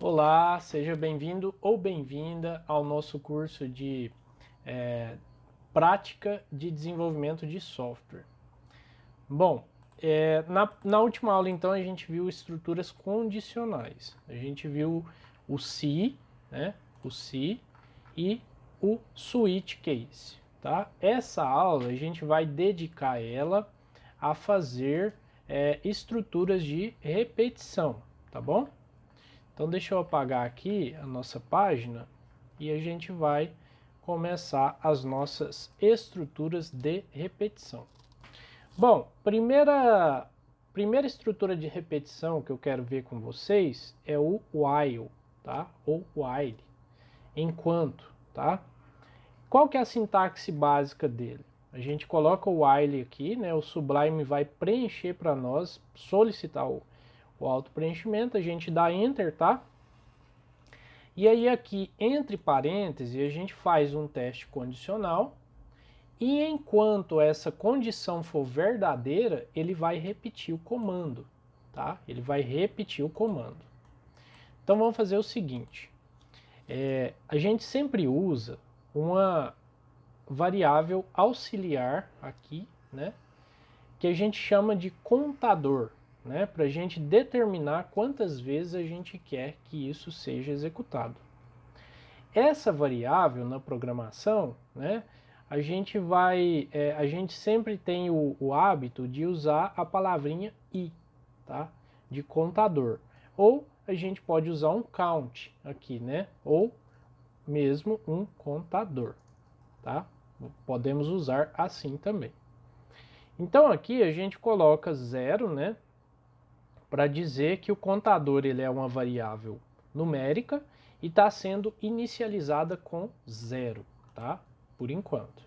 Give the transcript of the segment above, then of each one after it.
Olá, seja bem-vindo ou bem-vinda ao nosso curso de prática de desenvolvimento de software. Bom, na última aula então a gente viu estruturas condicionais. A gente viu o se, né? O se e o switch case, tá? Essa aula a gente vai dedicar ela a fazer estruturas de repetição, tá bom? Então deixa eu apagar aqui a nossa página e a gente vai começar as nossas estruturas de repetição. Bom, primeira estrutura de repetição que eu quero ver com vocês é o while, tá? Ou while, enquanto, tá? Qual que é a sintaxe básica dele? A gente coloca o while aqui, né? O Sublime vai preencher para nós, solicitar o auto-preenchimento, a gente dá Enter, tá? E aí aqui, entre parênteses, a gente faz um teste condicional e enquanto essa condição for verdadeira, ele vai repetir o comando, tá? Ele vai repetir o comando. Então vamos fazer o seguinte, a gente sempre usa uma variável auxiliar aqui, né? Que a gente chama de contador, né, para a gente determinar quantas vezes a gente quer que isso seja executado. Essa variável na programação, né, a gente sempre tem o hábito de usar a palavrinha i, tá, de contador. Ou a gente pode usar um count aqui, né, ou mesmo um contador, tá? Podemos usar assim também. Então aqui a gente coloca 0, né, para dizer que o contador ele é uma variável numérica e está sendo inicializada com 0, tá? Por enquanto.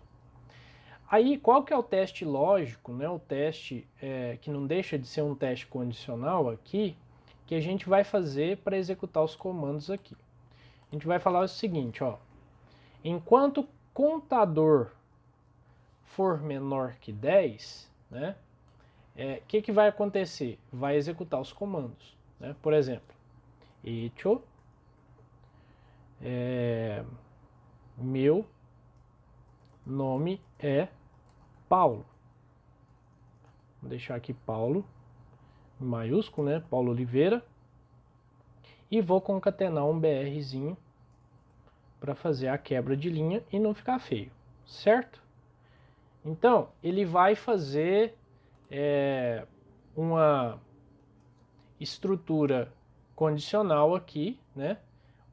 Aí, qual que é o teste lógico, né? O teste que não deixa de ser um teste condicional aqui, que a gente vai fazer para executar os comandos aqui. A gente vai falar o seguinte, ó. Enquanto o contador for menor que 10, né? Que vai acontecer? Vai executar os comandos, né? Por exemplo, echo meu nome é Paulo. Vou deixar aqui Paulo em maiúsculo, né? Paulo Oliveira. E vou concatenar um BRzinho para fazer a quebra de linha e não ficar feio, certo? Então, ele vai fazer uma estrutura condicional aqui, né?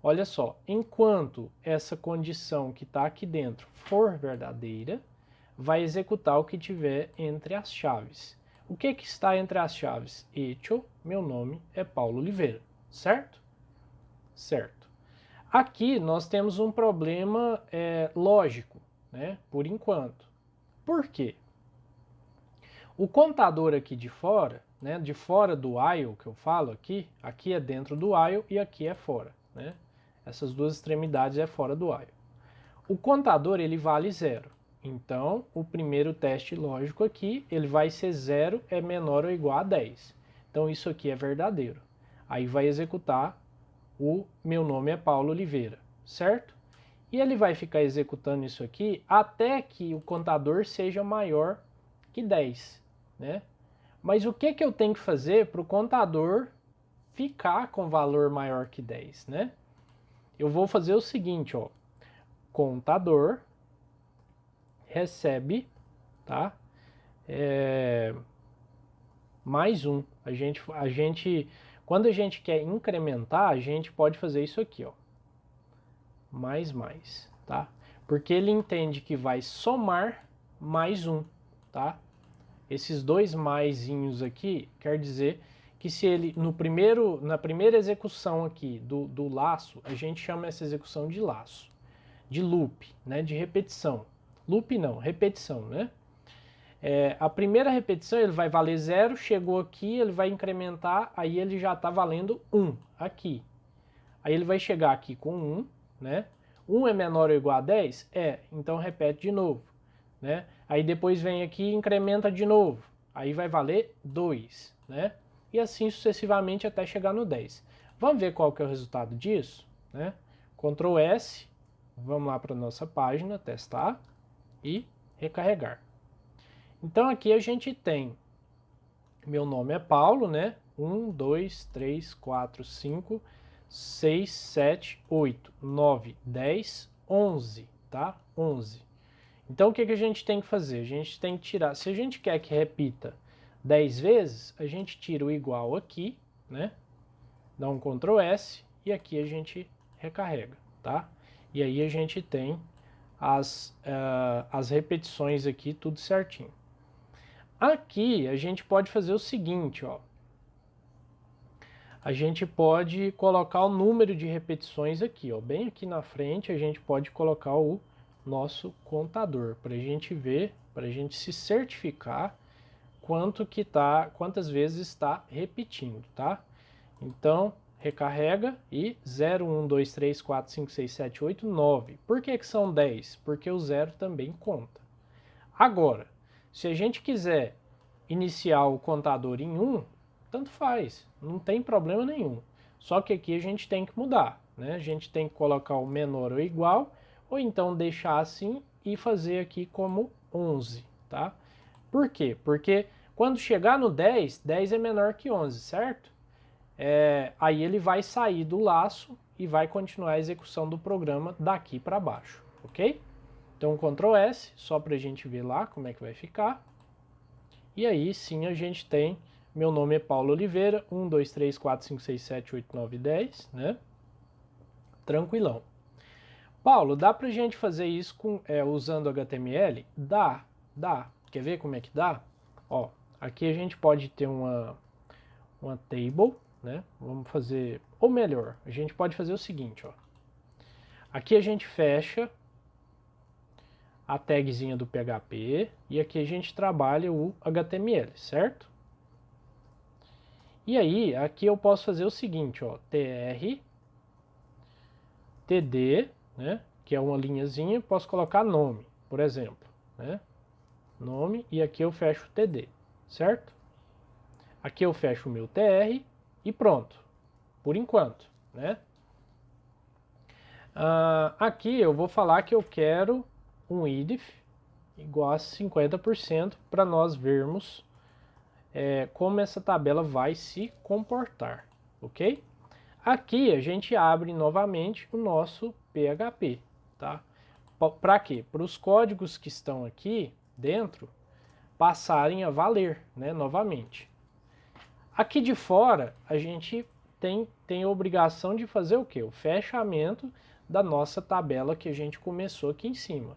Olha só, enquanto essa condição que está aqui dentro for verdadeira, vai executar o que tiver entre as chaves. O que está entre as chaves? Echo, meu nome é Paulo Oliveira, certo? Certo. Aqui nós temos um problema lógico, né? Por enquanto. Por quê? O contador aqui de fora, né? De fora do while que eu falo aqui é dentro do while e aqui é fora, né? Essas duas extremidades é fora do while. O contador ele vale 0. Então, o primeiro teste lógico aqui, ele vai ser 0 é menor ou igual a 10. Então, isso aqui é verdadeiro. Aí vai executar o meu nome é Paulo Oliveira, certo? E ele vai ficar executando isso aqui até que o contador seja maior que 10, né? Mas o que eu tenho que fazer para o contador ficar com valor maior que 10, né? Eu vou fazer o seguinte, ó. Contador recebe, tá? Mais um. Quando a gente quer incrementar, a gente pode fazer isso aqui, ó. Mais, tá? Porque ele entende que vai somar mais um, tá? Esses dois maisinhos aqui, quer dizer que se ele, na primeira execução aqui do laço, a gente chama essa execução de laço, de loop, né? De repetição. Loop não, repetição, né? A primeira repetição ele vai valer 0, chegou aqui, ele vai incrementar, aí ele já está valendo 1 aqui. Aí ele vai chegar aqui com 1, né? 1 é menor ou igual a 10? Então repete de novo, né? Aí depois vem aqui e incrementa de novo. Aí vai valer 2, né? E assim sucessivamente até chegar no 10. Vamos ver qual que é o resultado disso, né? Ctrl S, vamos lá para a nossa página, testar e recarregar. Então aqui a gente tem, meu nome é Paulo, né? 1, 2, 3, 4, 5, 6, 7, 8, 9, 10, 11, tá? 11. Então o que a gente tem que fazer? A gente tem que tirar, se a gente quer que repita 10 vezes, a gente tira o igual aqui, né? Dá um Ctrl S e aqui a gente recarrega, tá? E aí a gente tem as repetições aqui tudo certinho. Aqui a gente pode fazer o seguinte, ó. A gente pode colocar o número de repetições aqui, ó. Bem aqui na frente a gente pode colocar o nosso contador para a gente ver, para a gente se certificar quantas vezes está repetindo, tá? Então, recarrega e 0, 1, 2, 3, 4, 5, 6, 7, 8, 9. Por que são 10? Porque o 0 também conta. Agora, se a gente quiser iniciar o contador em 1, tanto faz, não tem problema nenhum. Só que aqui a gente tem que mudar, né? A gente tem que colocar o menor ou igual, ou então deixar assim e fazer aqui como 11, tá? Por quê? Porque quando chegar no 10, 10 é menor que 11, certo? Aí ele vai sair do laço e vai continuar a execução do programa daqui para baixo, ok? Então Ctrl S, só para a gente ver lá como é que vai ficar. E aí sim a gente tem, meu nome é Paulo Oliveira, 1, 2, 3, 4, 5, 6, 7, 8, 9, 10, né? Tranquilão. Paulo, dá pra gente fazer isso usando HTML? Dá. Quer ver como é que dá? Ó, aqui a gente pode ter uma table, né? Vamos fazer, ou melhor, a gente pode fazer o seguinte, ó. Aqui a gente fecha a tagzinha do PHP e aqui a gente trabalha o HTML, certo? E aí, aqui eu posso fazer o seguinte, ó, tr, td, né, que é uma linhazinha, posso colocar nome, por exemplo, né? Nome, e aqui eu fecho o td, certo? Aqui eu fecho o meu tr e pronto, por enquanto, né? Aqui eu vou falar que eu quero um idif igual a 50% para nós vermos como essa tabela vai se comportar, ok? Aqui a gente abre novamente o nosso PHP, tá? Para quê? Para os códigos que estão aqui dentro passarem a valer, né, novamente. Aqui de fora a gente tem a obrigação de fazer o quê? O fechamento da nossa tabela que a gente começou aqui em cima.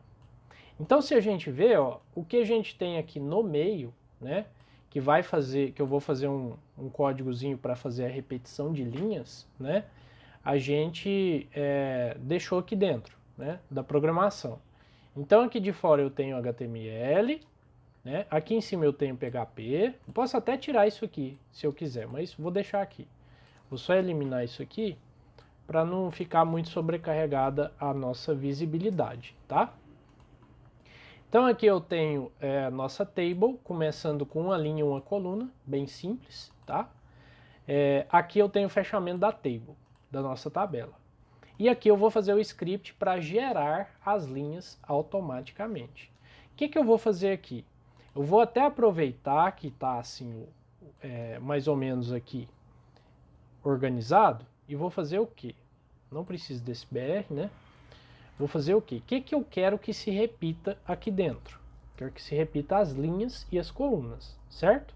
Então se a gente vê, ó, o que a gente tem aqui no meio, né, que eu vou fazer um códigozinho para fazer a repetição de linhas, né, a gente deixou aqui dentro, né, da programação. Então aqui de fora eu tenho HTML, né, aqui em cima eu tenho PHP, eu posso até tirar isso aqui se eu quiser, mas vou deixar aqui. Vou só eliminar isso aqui para não ficar muito sobrecarregada a nossa visibilidade, tá? Então aqui eu tenho a nossa table, começando com uma linha e uma coluna, bem simples, tá? Aqui eu tenho o fechamento da table, da nossa tabela. E aqui eu vou fazer o script para gerar as linhas automaticamente. O que eu vou fazer aqui? Eu vou até aproveitar que está assim, mais ou menos aqui organizado, e vou fazer o quê? Não preciso desse BR, né? Vou fazer o quê? O que eu quero que se repita aqui dentro? Quero que se repita as linhas e as colunas, certo?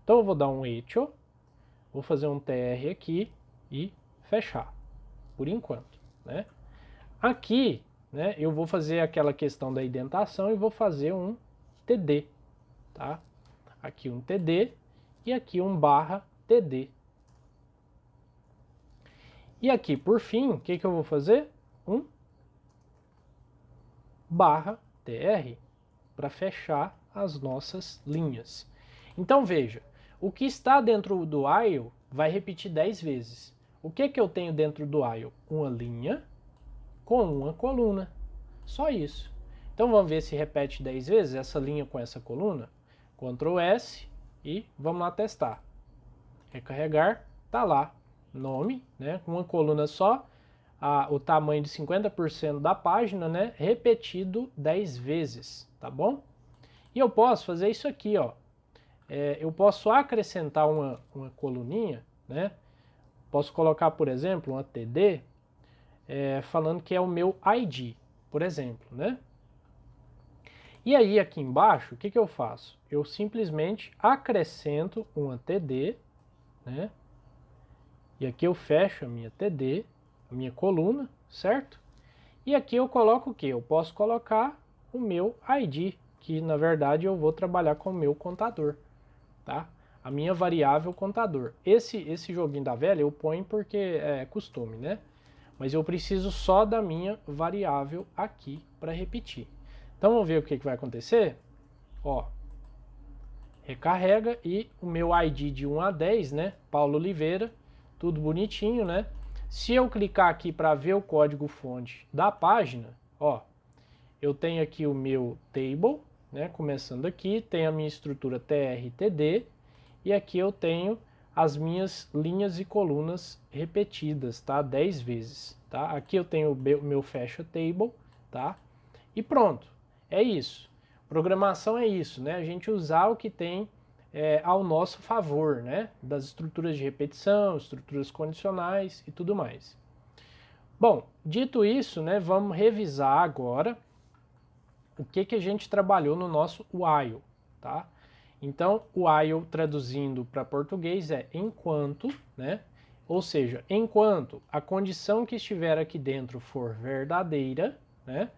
Então eu vou dar um echo, vou fazer um tr aqui e fechar, por enquanto, né? Aqui, né, eu vou fazer aquela questão da indentação e vou fazer um td, tá? Aqui um td e aqui um /td. E aqui, por fim, o que eu vou fazer? Um /tr para fechar as nossas linhas. Então veja, o que está dentro do while vai repetir 10 vezes. O que eu tenho dentro do while? Uma linha com uma coluna. Só isso. Então vamos ver se repete 10 vezes essa linha com essa coluna. Ctrl S e vamos lá testar. Recarregar, tá lá nome, né? Uma coluna só, o tamanho de 50% da página, né? Repetido 10 vezes, tá bom? E eu posso fazer isso aqui, ó. Eu posso acrescentar uma coluninha, né? Posso colocar, por exemplo, uma TD, falando que é o meu ID, por exemplo, né? E aí aqui embaixo, o que eu faço? Eu simplesmente acrescento uma TD, né? E aqui eu fecho a minha TD, a minha coluna, certo? E aqui eu coloco o que? Eu posso colocar o meu ID, que na verdade eu vou trabalhar com o meu contador, tá? A minha variável contador. Esse joguinho da velha eu ponho porque é costume, né? Mas eu preciso só da minha variável aqui para repetir. Então vamos ver o que vai acontecer? Ó, recarrega e o meu ID de 1 a 10, né? Paulo Oliveira, tudo bonitinho, né? Se eu clicar aqui para ver o código fonte da página, ó, eu tenho aqui o meu table, né? Começando aqui, tem a minha estrutura TR-TD e aqui eu tenho as minhas linhas e colunas repetidas, tá? 10 vezes, tá? Aqui eu tenho o meu fecha table, tá? E pronto, é isso. Programação é isso, né? A gente usar o que tem ao nosso favor, né? Das estruturas de repetição, estruturas condicionais e tudo mais. Bom, dito isso, né? Vamos revisar agora o que a gente trabalhou no nosso while, tá? Então, o while traduzindo para português é enquanto, né? Ou seja, enquanto a condição que estiver aqui dentro for verdadeira, né?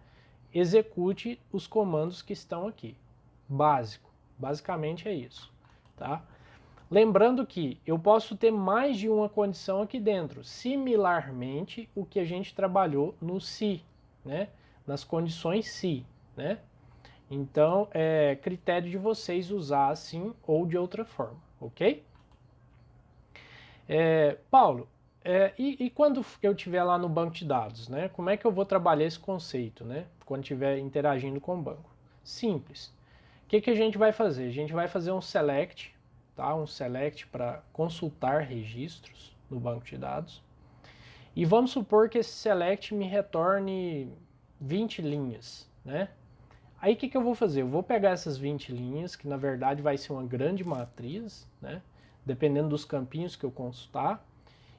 Execute os comandos que estão aqui. Básico. Basicamente é isso, tá? Lembrando que eu posso ter mais de uma condição aqui dentro, similarmente o que a gente trabalhou no se, né? Nas condições se, né? Então, é critério de vocês usar assim ou de outra forma, ok? Paulo, e quando eu estiver lá no banco de dados, né? Como é que eu vou trabalhar esse conceito, né? Quando estiver interagindo com o banco? Simples. O que a gente vai fazer? A gente vai fazer um select, tá? Um select para consultar registros no banco de dados. E vamos supor que esse select me retorne 20 linhas, né? Aí o que eu vou fazer? Eu vou pegar essas 20 linhas, que na verdade vai ser uma grande matriz, né? Dependendo dos campinhos que eu consultar,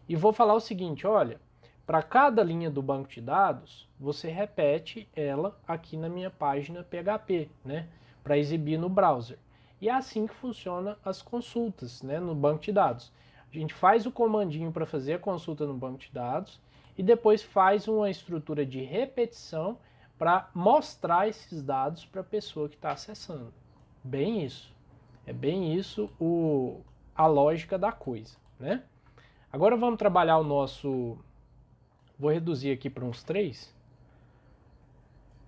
e vou falar o seguinte, olha, para cada linha do banco de dados, você repete ela aqui na minha página PHP, né? Para exibir no browser. E é assim que funciona as consultas, né? No banco de dados. A gente faz o comandinho para fazer a consulta no banco de dados e depois faz uma estrutura de repetição para mostrar esses dados para a pessoa que está acessando. Bem isso. É bem isso a lógica da coisa, né? Agora vamos trabalhar o nosso... Vou reduzir aqui para uns 3.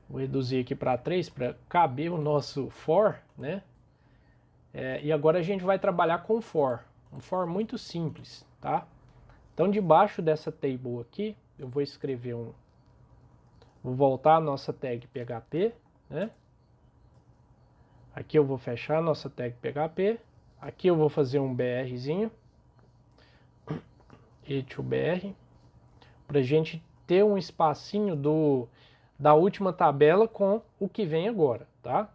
Vou reduzir aqui para 3 para caber o nosso for, né? E agora a gente vai trabalhar com for. Um for muito simples, tá? Então debaixo dessa table aqui, eu vou escrever Vou voltar a nossa tag PHP, né? Aqui eu vou fechar a nossa tag PHP. Aqui eu vou fazer um BRzinho. E2BR. Para a gente ter um espacinho da última tabela com o que vem agora, tá?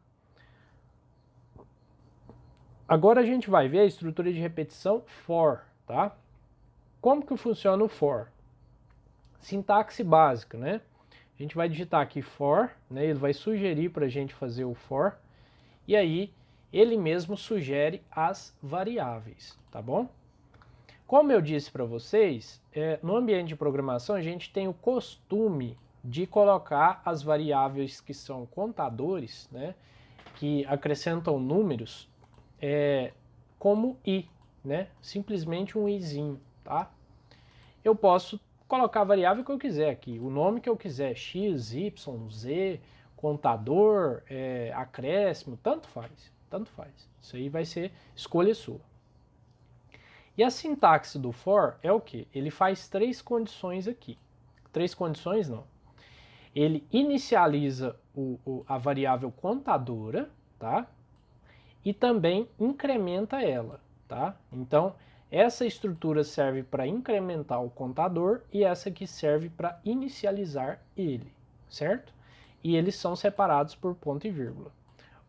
Agora a gente vai ver a estrutura de repetição for, tá? Como que funciona o for? Sintaxe básica, né? A gente vai digitar aqui for, né? Ele vai sugerir para a gente fazer o for, e aí ele mesmo sugere as variáveis, tá bom? Como eu disse para vocês, no ambiente de programação a gente tem o costume de colocar as variáveis que são contadores, né? Que acrescentam números, como i, né? Simplesmente um izinho, tá? Eu posso colocar a variável que eu quiser aqui, o nome que eu quiser, x, y, z, contador, acréscimo, tanto faz, tanto faz. Isso aí vai ser escolha sua. E a sintaxe do for é o que? Ele faz 3 condições aqui. 3 condições não. Ele inicializa a variável contadora, tá? E também incrementa ela, tá? Então, Essa estrutura serve para incrementar o contador e essa aqui serve para inicializar ele, certo? E eles são separados por ponto e vírgula.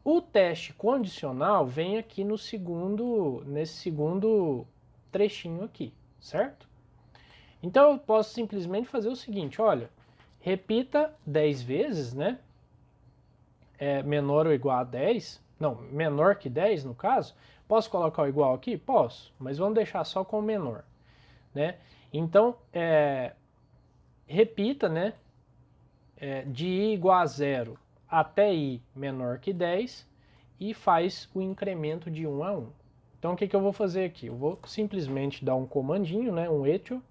O teste condicional vem aqui nesse segundo trechinho aqui, certo? Então eu posso simplesmente fazer o seguinte, olha, repita 10 vezes, né? Menor ou igual a 10, não, menor que 10 no caso. Posso colocar o igual aqui? Posso, mas vamos deixar só com o menor, né? Então, repita, né? De i igual a 0 até i menor que 10 e faz o incremento de 1 a 1. Então, o que eu vou fazer aqui? Eu vou simplesmente dar um comandinho, né? Um echo,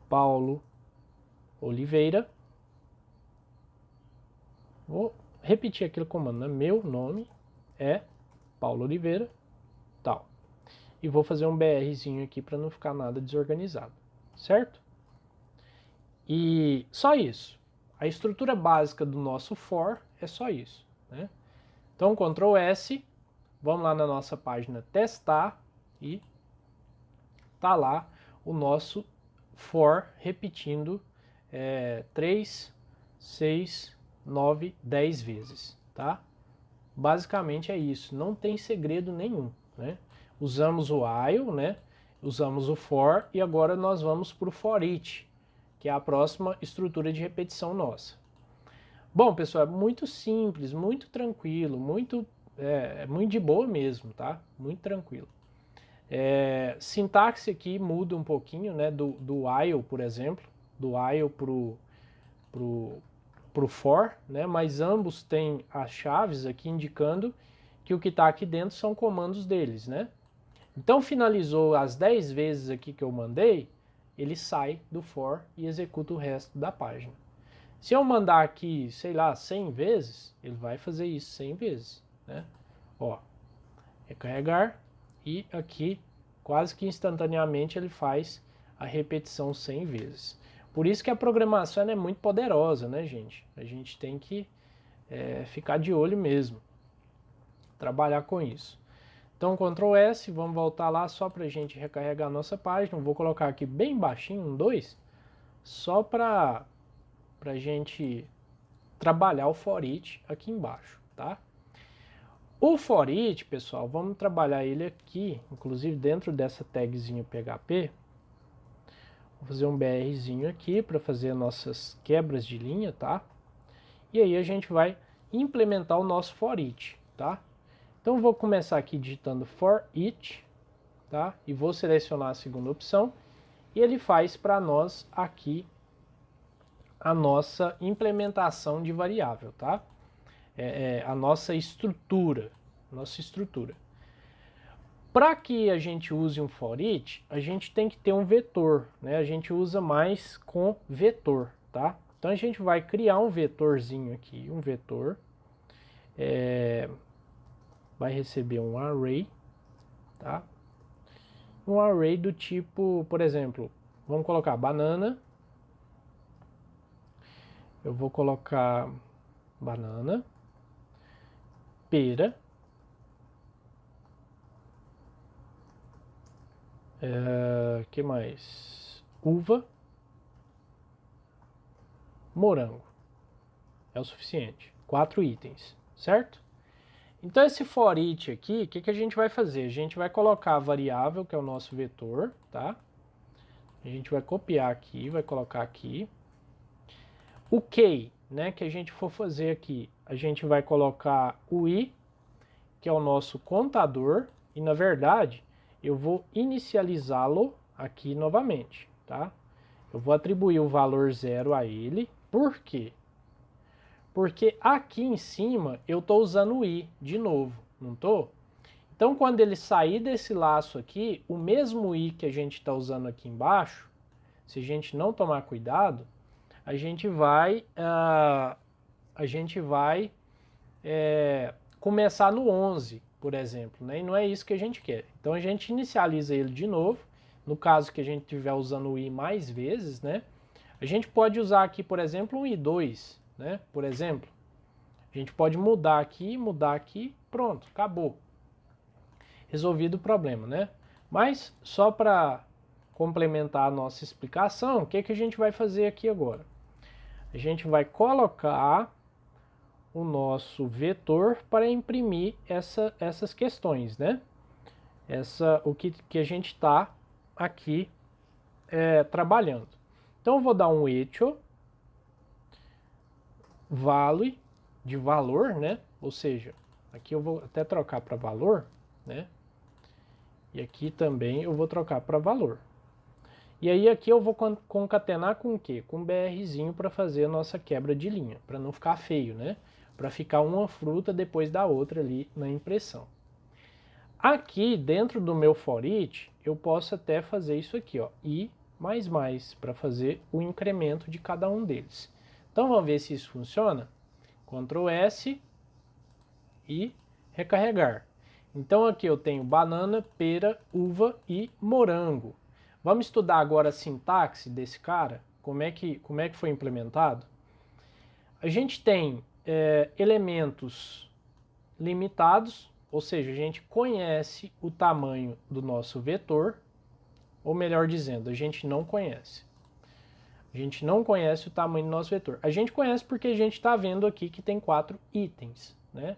Paulo Oliveira. Vou repetir aquele comando, né? Meu nome é Paulo Oliveira, tal. E vou fazer um BRzinho aqui para não ficar nada desorganizado, certo? E só isso. A estrutura básica do nosso for é só isso, né? Então, Ctrl S, vamos lá na nossa página testar e tá lá o nosso for repetindo 3, 6, 9, 10 vezes, tá? Basicamente é isso, não tem segredo nenhum, né? Usamos o while, né? Usamos o for e agora nós vamos para o for each, que é a próxima estrutura de repetição nossa. Bom, pessoal, é muito simples, muito tranquilo, muito de boa mesmo, tá? Muito tranquilo. Sintaxe aqui muda um pouquinho, né? Do while, por exemplo, do while pro for, né? Mas ambos têm as chaves aqui indicando que o que está aqui dentro são comandos deles, né? Então finalizou as 10 vezes aqui que eu mandei, ele sai do for e executa o resto da página. Se eu mandar aqui, sei lá, 100 vezes, ele vai fazer isso 100 vezes, né? Ó, recarregar e aqui quase que instantaneamente ele faz a repetição 100 vezes. Por isso que a programação é muito poderosa, né, gente? A gente tem que ficar de olho mesmo, trabalhar com isso. Então, Ctrl S, vamos voltar lá só para a gente recarregar a nossa página. Vou colocar aqui bem baixinho, um 2, só para a gente trabalhar o for each aqui embaixo, tá? O for each, pessoal, vamos trabalhar ele aqui, inclusive dentro dessa tagzinho PHP. Vou fazer um BRzinho aqui para fazer nossas quebras de linha, tá? E aí a gente vai implementar o nosso for each, tá? Então vou começar aqui digitando for each, tá? E vou selecionar a segunda opção e ele faz para nós aqui a nossa implementação de variável, tá? A nossa estrutura, Para que a gente use um for each, a gente tem que ter um vetor, né? A gente usa mais com vetor, tá? Então a gente vai criar um vetorzinho aqui, um vetor, vai receber um array, tá? Um array do tipo, por exemplo, vamos colocar banana, eu vou colocar banana, pera, que mais? Uva, morango. É o suficiente. 4 itens, certo? Então esse for each aqui, o que a gente vai fazer? A gente vai colocar a variável, que é o nosso vetor, tá? A gente vai copiar aqui, vai colocar aqui. O key, né, que a gente for fazer aqui, a gente vai colocar o i, que é o nosso contador, e na verdade eu vou inicializá-lo aqui novamente, tá? Eu vou atribuir o valor 0 a ele. Por quê? Porque aqui em cima eu estou usando o i de novo, não estou? Então quando ele sair desse laço aqui, o mesmo i que a gente está usando aqui embaixo, se a gente não tomar cuidado, a gente vai começar no 11, por exemplo, né? E não é isso que a gente quer. Então a gente inicializa ele de novo. No caso que a gente estiver usando o i mais vezes, né? A gente pode usar aqui, por exemplo, um i2, né? Por exemplo, a gente pode mudar aqui, pronto, acabou. resolvido o problema, né? Mas só para complementar a nossa explicação, o que que a gente vai fazer aqui agora? A gente vai colocar o nosso vetor para imprimir essas questões, né? O que a gente está aqui trabalhando. Então eu vou dar um echo value de valor, né? Ou seja, aqui eu vou até trocar para valor, né? E aqui também eu vou trocar para valor. E aí aqui eu vou concatenar com o quê? Com um BRzinho para fazer a nossa quebra de linha, para não ficar feio, né? Para ficar uma fruta depois da outra ali na impressão. Aqui dentro do meu for each, eu posso até fazer isso aqui, ó, i mais, para fazer o incremento de cada um deles. Então vamos ver se isso funciona? Ctrl S e recarregar. Então aqui eu tenho banana, pera, uva e morango. Vamos estudar agora a sintaxe desse cara, como é que foi implementado. A gente tem elementos limitados, ou seja, a gente conhece o tamanho do nosso vetor, ou melhor dizendo, a gente não conhece. A gente não conhece o tamanho do nosso vetor. A gente conhece porque a gente está vendo aqui que tem 4 itens, né?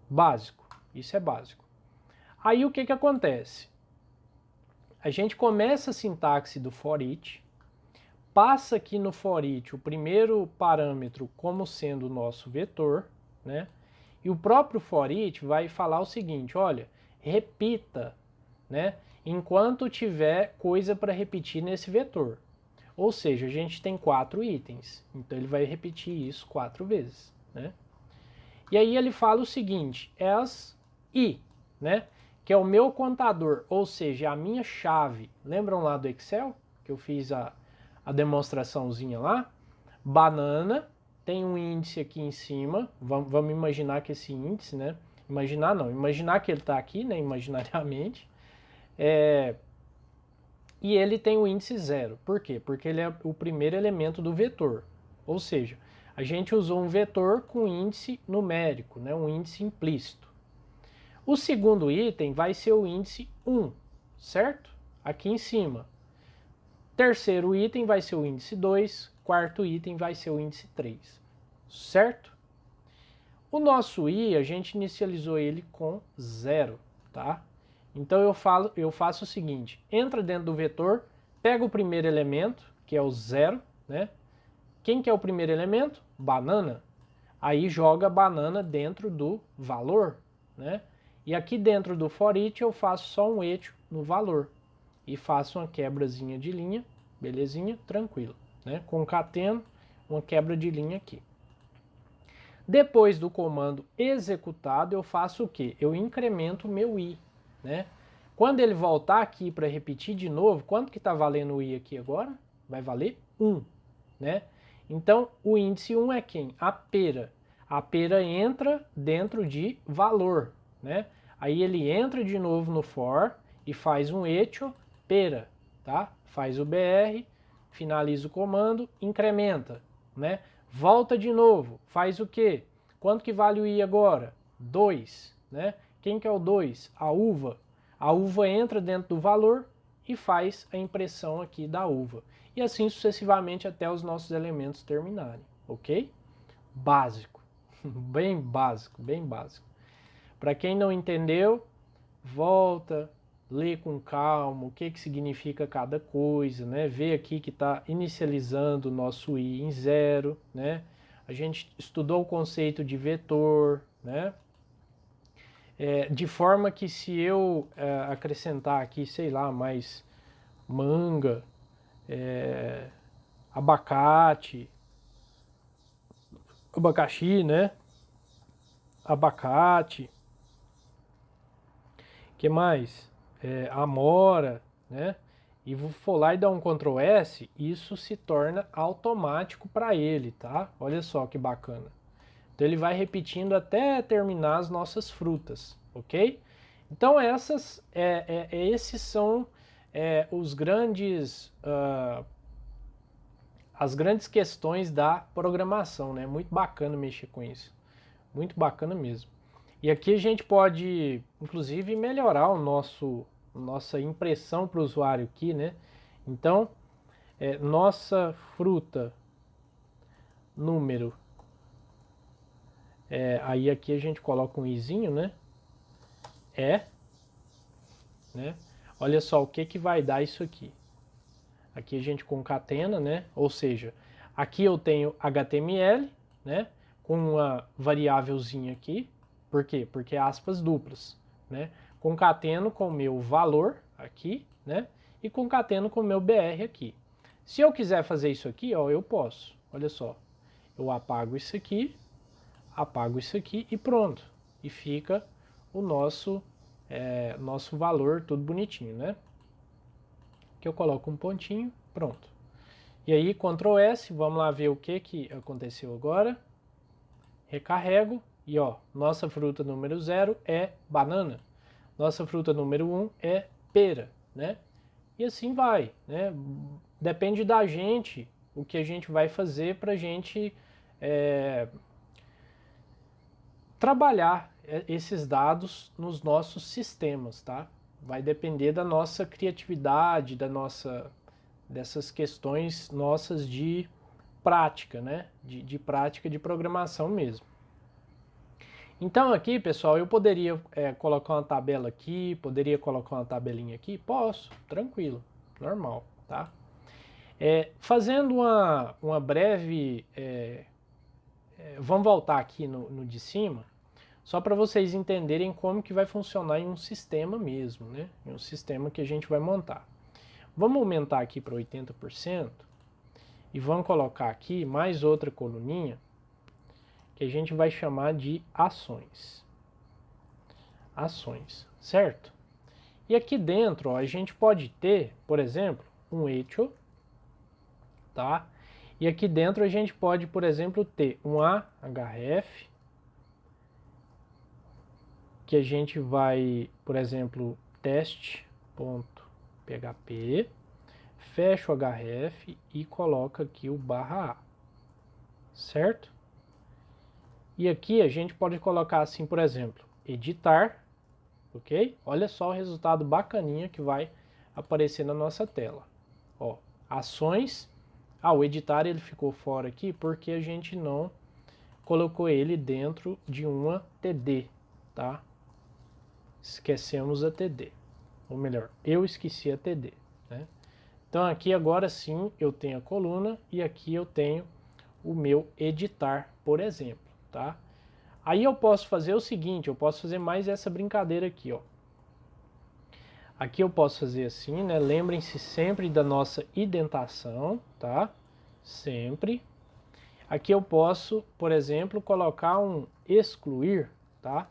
Básico, isso é básico. Aí o que que acontece? A gente começa a sintaxe do for each, passa aqui no for each o primeiro parâmetro como sendo o nosso vetor, né? E o próprio for each vai falar o seguinte, olha, repita, né? Enquanto tiver coisa para repetir nesse vetor. Ou seja, a gente tem 4 itens, então ele vai repetir isso 4 vezes, né? E aí ele fala o seguinte, as i, né? Que é o meu contador, ou seja, a minha chave. Lembram lá do Excel? Que eu fiz a demonstraçãozinha lá? Banana, tem um índice aqui em cima, vamos imaginar que esse índice, né? Imaginar não, imaginar que ele está aqui, né? Imaginariamente. E ele tem o índice 0. Por quê? Porque ele é o primeiro elemento do vetor. Ou seja, a gente usou um vetor com índice numérico, né? Um índice implícito. O segundo item vai ser o índice 1, certo? Aqui em cima. Terceiro item vai ser o índice 2, quarto item vai ser o índice 3, certo? O nosso i, a gente inicializou ele com 0, tá? Então eu faço o seguinte, entra dentro do vetor, pega o primeiro elemento, que é o 0, né? Quem que é o primeiro elemento? Banana. Aí joga banana dentro do valor, né? E aqui dentro do for each eu faço só um echo no valor. E faço uma quebrazinha de linha, belezinha, tranquilo, né? Concateno uma quebra de linha aqui. Depois do comando executado, eu faço o quê? Eu incremento o meu i, né? Quando ele voltar aqui para repetir de novo, quanto que está valendo o i aqui agora? Vai valer 1, né? Então, o índice 1 é quem? A pera. A pera entra dentro de valor, né? Aí ele entra de novo no for e faz um echo pera, tá? Faz o br, finaliza o comando, incrementa, né? Volta de novo, faz o quê? Quanto que vale o i agora? 2, né? Quem que é o 2? A uva. A uva entra dentro do valor e faz a impressão aqui da uva. E assim sucessivamente até os nossos elementos terminarem, ok? Básico, bem básico, bem básico. Para quem não entendeu, volta, lê com calma o que significa cada coisa, né? Vê aqui que está inicializando o nosso i em 0, né? A gente estudou o conceito de vetor, né? De forma que se eu acrescentar aqui, sei lá, mais manga, abacate, abacaxi, né? Abacate, que mais? Amora, né? E for lá e dar um Ctrl S, isso se torna automático para ele, tá? Olha só que bacana. Então ele vai repetindo até terminar as nossas frutas, ok? Então esses são os grandes, as grandes questões da programação, né? Muito bacana mexer com isso, muito bacana mesmo. E aqui a gente pode, inclusive, melhorar nossa impressão para o usuário aqui, né? Então, nossa fruta número, aí aqui a gente coloca um izinho, né? Né? Olha só o que vai dar isso aqui. Aqui a gente concatena, né? Ou seja, aqui eu tenho HTML, né? Com uma variávelzinha aqui. Por quê? Porque é aspas duplas, né? Concateno com o meu valor aqui, né? E concateno com o meu BR aqui. Se eu quiser fazer isso aqui, ó, eu posso. Olha só. Eu apago isso aqui e pronto. E fica o nosso valor tudo bonitinho, né? Que eu coloco um pontinho, pronto. E aí, Ctrl S, vamos lá ver o que aconteceu agora. Recarrego e ó, nossa fruta número 0 é banana. Nossa fruta número 1 é pera, né? E assim vai, né? Depende da gente o que a gente vai fazer para a gente trabalhar esses dados nos nossos sistemas, tá? Vai depender da nossa criatividade, dessas questões nossas de prática, né? De prática de programação mesmo. Então aqui, pessoal, eu poderia colocar uma tabela aqui, poderia colocar uma tabelinha aqui? Posso, tranquilo, normal, tá? Fazendo uma breve... vamos voltar aqui no de cima, só para vocês entenderem como que vai funcionar em um sistema mesmo, né? Em um sistema que a gente vai montar. Vamos aumentar aqui para 80% e vamos colocar aqui mais outra coluninha que a gente vai chamar de ações. Ações, certo? E aqui dentro, ó, a gente pode ter, por exemplo, um echo, tá? E aqui dentro a gente pode, por exemplo, ter um ahref, que a gente vai, por exemplo, teste.php, fecha o href e coloca aqui o /a, certo? E aqui a gente pode colocar assim, por exemplo, editar, ok? Olha só o resultado bacaninha que vai aparecer na nossa tela. Ó, ações. O editar ele ficou fora aqui porque a gente não colocou ele dentro de uma TD, tá? Esquecemos a TD. Ou melhor, eu esqueci a TD, né? Então aqui agora sim eu tenho a coluna e aqui eu tenho o meu editar, por exemplo, tá? Aí eu posso fazer o seguinte, eu posso fazer mais essa brincadeira aqui, ó. Aqui eu posso fazer assim, né? Lembrem-se sempre da nossa indentação, tá? Sempre. Aqui eu posso, por exemplo, colocar um excluir, tá?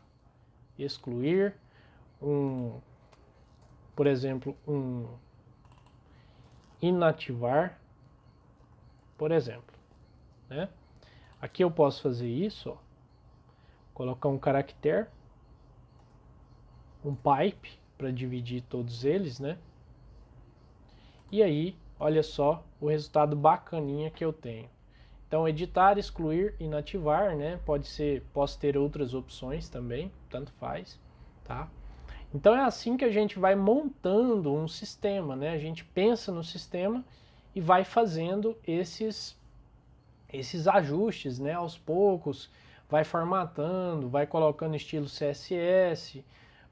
Excluir, por exemplo, um inativar, por exemplo, né? Aqui eu posso fazer isso, ó. Colocar um caractere, um pipe, para dividir todos eles, né? E aí, olha só o resultado bacaninha que eu tenho. Então, editar, excluir, inativar, né? Posso ter outras opções também, tanto faz, tá? Então é assim que a gente vai montando um sistema, né? A gente pensa no sistema e vai fazendo esses ajustes, né? Aos poucos, vai formatando, vai colocando estilo CSS,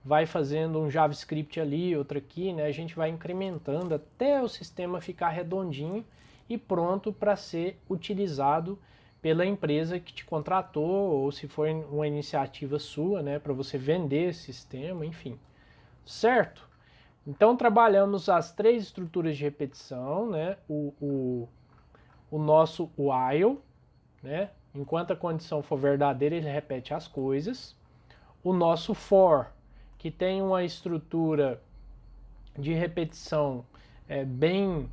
vai fazendo um JavaScript ali, outro aqui, né? A gente vai incrementando até o sistema ficar redondinho e pronto para ser utilizado pela empresa que te contratou, ou se for uma iniciativa sua, né, para você vender esse sistema, enfim. Certo? Então trabalhamos as três estruturas de repetição, né? O nosso while, né? Enquanto a condição for verdadeira, ele repete as coisas. O nosso for, que tem uma estrutura de repetição bem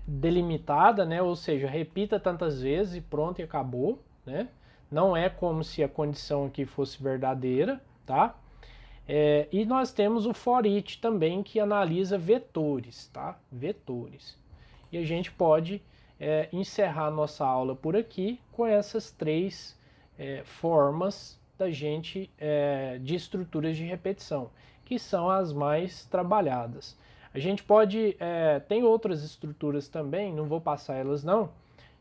delimitada, né? Ou seja, repita tantas vezes e pronto, e acabou, né? Não é como se a condição aqui fosse verdadeira, tá? E nós temos o for each também, que analisa vetores, tá? Vetores. E a gente pode encerrar nossa aula por aqui com essas três formas da gente de estruturas de repetição, que são as mais trabalhadas. A gente pode, tem outras estruturas também, não vou passar elas não,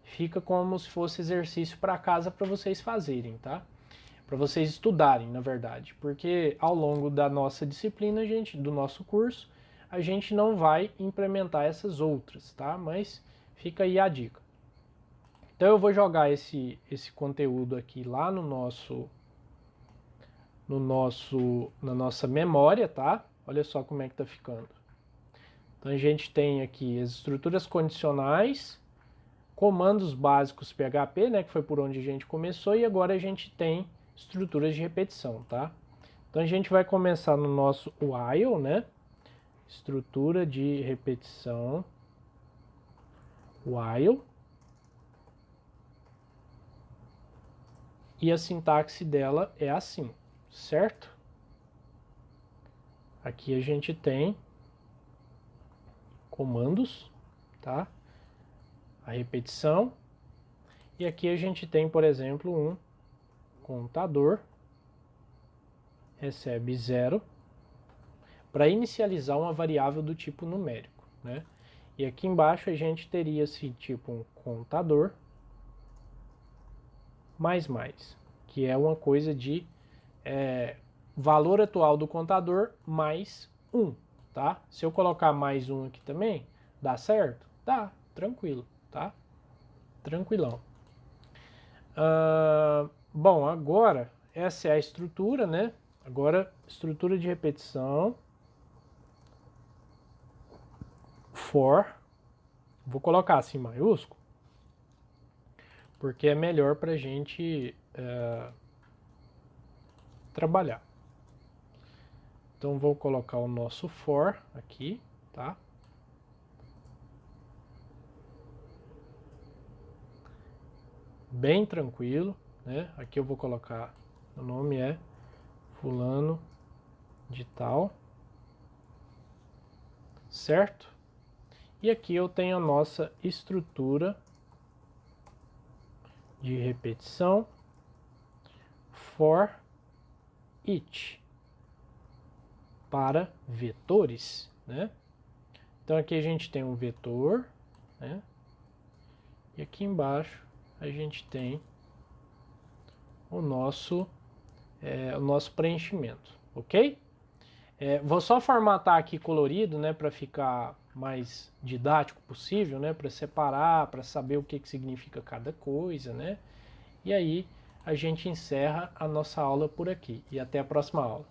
fica como se fosse exercício para casa para vocês fazerem, tá? Para vocês estudarem, na verdade, porque ao longo da nossa disciplina, do nosso curso, a gente não vai implementar essas outras, tá? Mas fica aí a dica. Então eu vou jogar esse conteúdo aqui lá na nossa memória, tá? Olha só como é que tá ficando. Então a gente tem aqui as estruturas condicionais, comandos básicos PHP, né, que foi por onde a gente começou, e agora a gente tem estruturas de repetição, tá? Então a gente vai começar no nosso while, né? Estrutura de repetição, while. E a sintaxe dela é assim, certo? Aqui a gente tem comandos, tá? A repetição. E aqui a gente tem, por exemplo, um contador, recebe 0, para inicializar uma variável do tipo numérico, né? E aqui embaixo a gente teria esse tipo um contador, mais, que é uma coisa de valor atual do contador mais 1, tá? Se eu colocar mais 1 aqui também, dá certo? Dá, tranquilo, tá? Tranquilão. Bom, agora, essa é a estrutura, né? Agora, estrutura de repetição, for, vou colocar assim maiúsculo, porque é melhor para a gente trabalhar. Então vou colocar o nosso for aqui, tá? Bem tranquilo, né? Aqui eu vou colocar, o nome é fulano de tal, certo? E aqui eu tenho a nossa estrutura de repetição for each para vetores, né? Então aqui a gente tem um vetor, né? E aqui embaixo a gente tem o nosso preenchimento, ok? Vou só formatar aqui colorido, né, para ficar mais didático possível, né, para separar, para saber o que significa cada coisa, né? E aí a gente encerra a nossa aula por aqui e até a próxima aula.